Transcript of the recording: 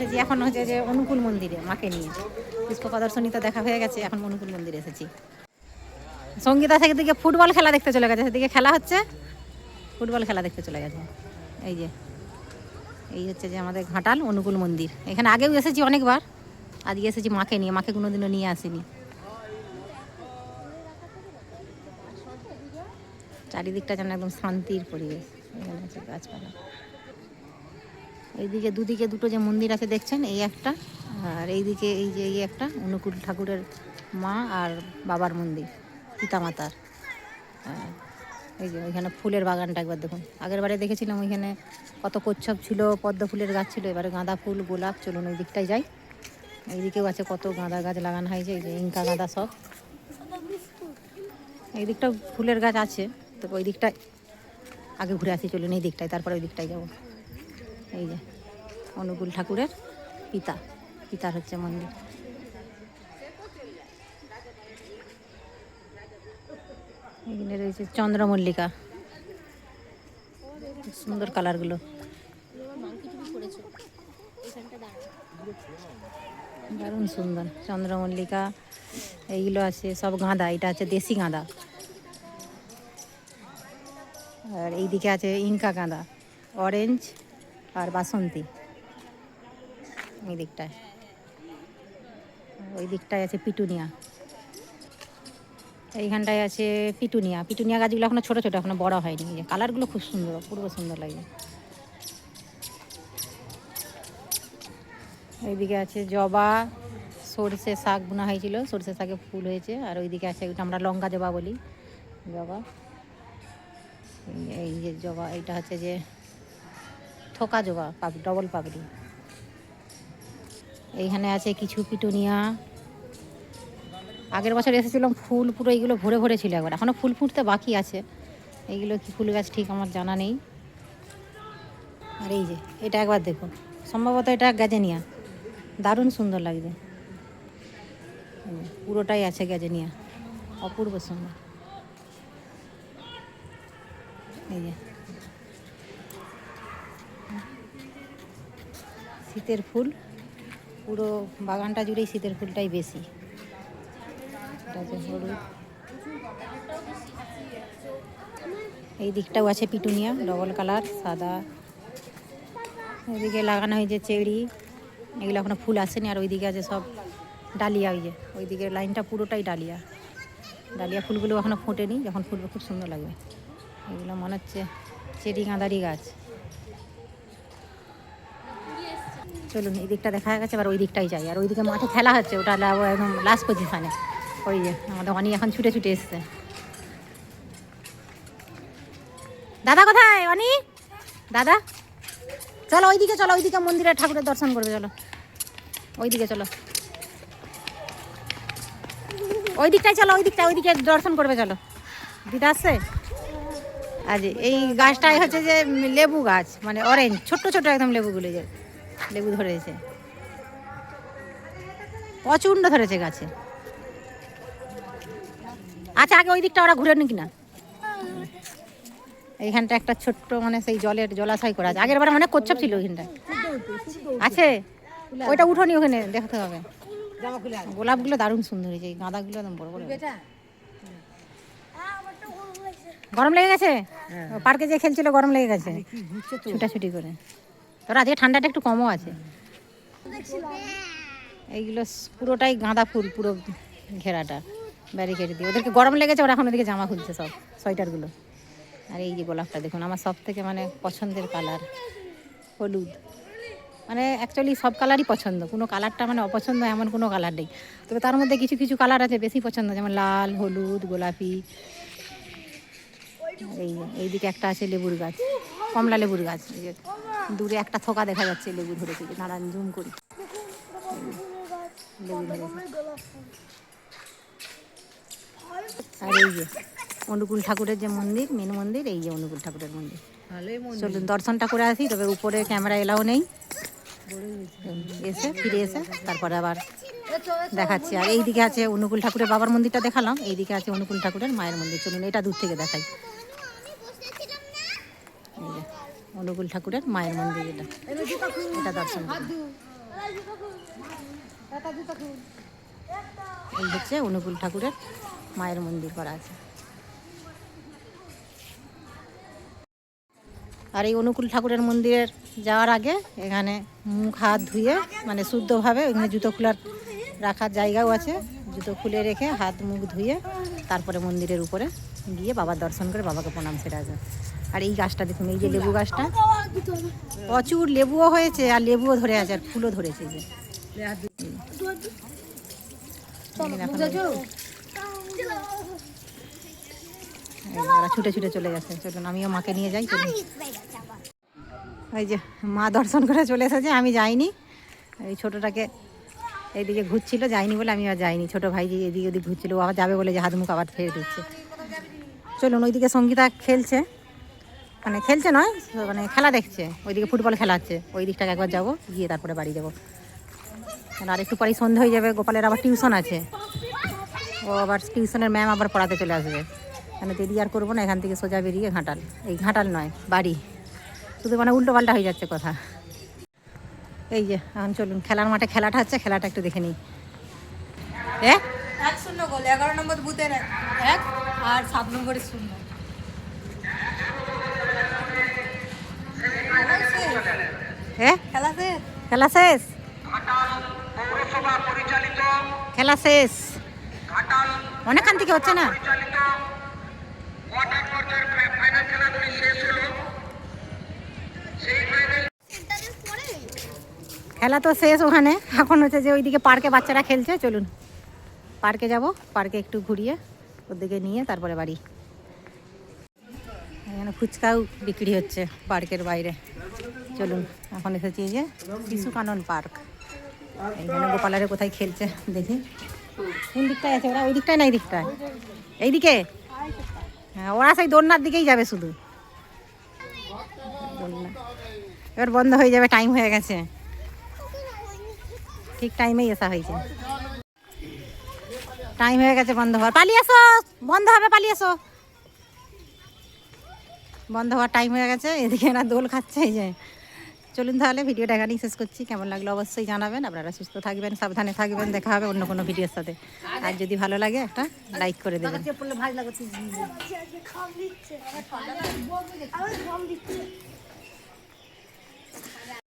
এসেছি এখন হচ্ছে যে অনুকূল মন্দিরে মাকে নিয়ে। পুষ্প প্রদর্শনী তো দেখা হয়ে গেছে, এখন অনুকূল মন্দিরে এসেছি। সঙ্গীতা সেদিকে ফুটবল খেলা দেখতে চলে গেছে, সেদিকে খেলা হচ্ছে, ফুটবল খেলা দেখতে চলে গেছে। এই যে এই হচ্ছে যে আমাদের ঘাটাল অনুকূল মন্দির। এখানে আগেও এসেছি অনেকবার, আজকে এসেছি মাকে নিয়ে, মাকে কোনোদিনও নিয়ে আসিনি। চারিদিকটা যেন একদম শান্তির পরিবেশ, এখানে আছে গাছপালা। এইদিকে দুদিকে দুটো যে মন্দির আছে দেখছেন, এই একটা, আর এইদিকে এই যে এই একটা অনুকূল ঠাকুরের মা আর বাবার মন্দির, পিতামাতার। এই যে ওইখানে ফুলের বাগানটা একবার দেখুন, আগের বারে দেখেছিলাম ওইখানে কত কচ্ছপ ছিল, পদ্ম ফুলের গাছ ছিল, এবারে গাঁদা ফুল, গোলাপ। চলুন ওই দিকটাই যাই। এইদিকেও আছে কত গাঁদা গাছ লাগানো হয়েছে, এই যে ইনকা গাঁদা সব। এই দিকটাও ফুলের গাছ আছে, তো ওই দিকটায় আগে ঘুরে আসি। চলুন এই দিকটায়, তারপরে ওই দিকটায় যাবো। এই যে অনুকূল ঠাকুরের পিতার হচ্ছে মন্দির। এখানে রয়েছে চন্দ্রমল্লিকা, সুন্দর কালারগুলো, দারুণ সুন্দর চন্দ্রমল্লিকা। এইগুলো আছে সব গাঁদা, এটা আছে দেশি গাঁদা। আর এইদিকে আছে ইনকা গাঁদা, অরেঞ্জ আর বাসন্তী। এই দিকটায়, ওই দিকটায় আছে পিটুনিয়া। এইখানটায় আছে পিটুনিয়া গাছগুলো এখনো ছোটো ছোটো, এখনো বড় হয়নি। এই যে কালারগুলো খুব সুন্দর, অপূর্ব সুন্দর লাগে। এইদিকে আছে জবা, সরষে শাক বোনা হয়েছিল, সরষে শাকে ফুল হয়েছে। আর ওইদিকে আছে, ওইটা আমরা লঙ্কা জবা বলি, জবা। এই যে জবা, এইটা হচ্ছে যে থোকা জবা, ডবল পাপড়ি। এইখানে আছে কিছু পিটুনিয়া। আগের বছর এসেছিলাম, ফুল পুরো এইগুলো ভরে ভরে ছিল একবার, এখনও ফুল ফুটতে বাকি আছে। এইগুলো কি ফুল গাছ ঠিক আমার জানা নেই। আর এই যে এটা একবার দেখুন, সম্ভবত এটা গ্যাজেনিয়া, দারুণ সুন্দর লাগবে। পুরোটাই আছে গ্যাজেনিয়া, অপূর্ব সুন্দর। এই যে শীতের ফুল, পুরো বাগানটা জুড়েই শীতের ফুলটাই বেশি। হলুদ, এই দিকটাও আছে পিটুনিয়া, ডবল কালার, সাদা। ওইদিকে লাগানো হয়েছে চেরি, এগুলো এখনো ফুল আসেনি। আর ওইদিকে আছে সব ডালিয়া, ওই যে ওইদিকে লাইনটা পুরোটাই ডালিয়া। ডালিয়া ফুলগুলো এখনো ফোটেনি, যখন ফুটবে খুব সুন্দর লাগবে। এগুলো মনে হচ্ছে চেরি গাঁদারি গাছ। চলুন এই দিকটা দেখা গেছে, এবার ওই দিকটাই যাই। আর ওইদিকে মাঠে খেলা হচ্ছে, ওটা একদম লাস্ট পজিশনে। ওই যে আমাদের অনি এখন ছুটে ছুটে এসছে। দাদা কোথায় অনি? দাদা চলো ওইদিকে, চলো ওইদিকে মন্দিরে ঠাকুরের দর্শন করবে, চলো ওইদিকে চলো, ওই দিকটাই চলো, ওইদিকে দর্শন করবে, চলো। দিদা আসছে। আজ এই গাছটাই হচ্ছে যে লেবু গাছ, মানে অরেঞ্জ, ছোট্ট ছোট একদম লেবুগুলো, যে লেবু ধরেছে, প্রচণ্ড ধরেছে গাছে। আচ্ছা আগে ওই দিকটা ওরা ঘুরে নি কিনা। এইখানটা একটা ছোট্ট মানে সেই জলাশয় করা আছে, আগের বারে অনেক কচ্ছপ ছিল ওইখানটায়। আছে, ওইটা উঠোনি, ওখানে দেখতে হবে। গোলাপগুলো দারুণ সুন্দর হয়েছে, এই গাঁদাগুলো একদম বড় বড়। গরম লেগে গেছে, পার্কে যে খেলছিল গরম লেগে গেছে ছুটাছুটি করে। তোর আজকে ঠান্ডাটা একটু কমও আছে। এইগুলো পুরোটাই গাঁদা ফুল, পুরো ঘেরাটা ব্যারিকেড দিয়ে। ওদেরকে গরম লেগেছে, ওরা এখন ওদিকে জামা খুলছে সব, সোয়েটারগুলো। আর এই যে গোলাপটা দেখুন, আমার সব থেকে মানে পছন্দের কালার হলুদ। মানে অ্যাকচুয়ালি সব কালারই পছন্দ, কোনো কালারটা মানে অপছন্দ এমন কোনো কালার নেই। তবে তার মধ্যে কিছু কিছু কালার আছে বেশি পছন্দ, যেমন লাল, হলুদ, গোলাপি। এইদিকে একটা আছে লেবুর গাছ, কমলা লেবুর গাছ। এই যে দূরে একটা থোকা দেখা যাচ্ছে লেবু ধরেছে, নানান জুম করি লেবু ধরেছে। আর এই যে অনুকূল ঠাকুরের যে মন্দির, মেন মন্দির, এই যে অনুকূল ঠাকুরের মন্দির। চলুন দর্শনটা করে আসি, তবে উপরে ক্যামেরা এলাও নেই, ফিরে এসে তারপরে আবার দেখাচ্ছি। আর এইদিকে আছে অনুকূল ঠাকুরের বাবার মন্দিরটা দেখালাম, এইদিকে আছে অনুকূল ঠাকুরের মায়ের মন্দির। চলুন এটা দূর থেকে দেখাই। অনুকূল ঠাকুরের মায়ের মন্দির, এটা দর্শন করুন। এই হচ্ছে অনুকূল ঠাকুরের মায়ের মন্দির করা আছে। আর এই অনুকূল ঠাকুরের মন্দিরের যাওয়ার আগে এখানে মুখ হাত ধুয়ে মানে শুদ্ধভাবে ওখানে জুতো খোলার রাখার জায়গাও আছে, জুতো খুলে রেখে হাত মুখ ধুয়ে তারপরে মন্দিরের উপরে গিয়ে বাবার দর্শন করে বাবাকে প্রণাম সেরা যায়। আর এই গাছটা দেখুন, এই যে লেবু গাছটা, প্রচুর লেবুও হয়েছে আর লেবুও ধরে আছে আর ফুলও ধরেছে। যে ছুটে ছুটে চলে গেছে। চলুন আমিও মাকে নিয়ে যাই। চলুন, ওই যে মা দর্শন করে চলে এসেছে, আমি যাইনি। এই ছোটোটাকে এইদিকে ঘুরছিল, যাইনি বলে আমি আর যাইনি। ছোটো ভাই যে এদিকে ওদিক ঘুরছিল, ও আবার যাবে বলে যে হাত মুখ আবার ফেলে দিচ্ছে। চলুন, ওইদিকে সঙ্গীতা খেলছে, মানে খেলছে নয়, মানে খেলা দেখছে, ওইদিকে ফুটবল খেলা হচ্ছে, ওই দিকটাকে একবার যাবো, গিয়ে তারপরে বাড়ি যাবো। আর একটু পরেই সন্ধে হয়ে যাবে, গোপালের আবার টিউশন আছে, ও আবার টিউশনের ম্যাম আবার পড়াতে চলে আসবে। মানে দেরি আর করবো না, এখান থেকে সোজা বেরিয়ে ঘাটাল, এই ঘাটাল নয় বাড়ি, শুধু মানে উল্টো পাল্টা হয়ে যাচ্ছে কথা। এই যে এখন চলুন খেলার মাঠে খেলাটা হচ্ছে, খেলাটা একটু দেখে নিই। 1-0 গোল, 11 নম্বর বুথের 1 আর 7 নম্বরের 0। খেলা শেষ, খেলা শেষ, খেলা শেষ, অনেকক্ষণ থেকে হচ্ছে না। খেলা তো শেষ ওখানে, এখন হচ্ছে যে ওইদিকে পার্কে বাচ্চারা খেলছে। চলুন পার্কে যাব, পার্কে একটু ঘুরিয়ে ওদিকে নিয়ে তারপরে বাড়ি। এখানে ফুচকাও বিক্রি হচ্ছে পার্কের বাইরে। চলুন এখন এসেছি যে শিশু কানন পার্ক। এইখানে গোপালারে কোথায় খেলছে দেখি, কোন দিকটায় আছে ওরা? ওই দিকটায় না এই দিকটায়? এইদিকে? হ্যাঁ, ওরা সেই দোলনার দিকেই যাবে শুধু। দোলনা এবার বন্ধ হয়ে যাবে, টাইম হয়ে গেছে, ঠিক টাইমেই আসা হয়েছে। টাইম হয়ে গেছে বন্ধ হওয়ার, পালিয়ে এসো, বন্ধ হবে, পালিয়ে এসো, বন্ধ হওয়ার টাইম হয়ে গেছে। এদিকে এরা দোল খাচ্ছে। এই যে চলুন তাহলে ভিডিওটা এখানেই শেষ করছি। কেমন লাগলো অবশ্যই জানাবেন। আপনারা সুস্থ থাকবেন, সাবধানে থাকবেন। দেখা হবে অন্য কোনো ভিডিওর সাথে। আর যদি ভালো লাগে একটা লাইক করে দেবেন।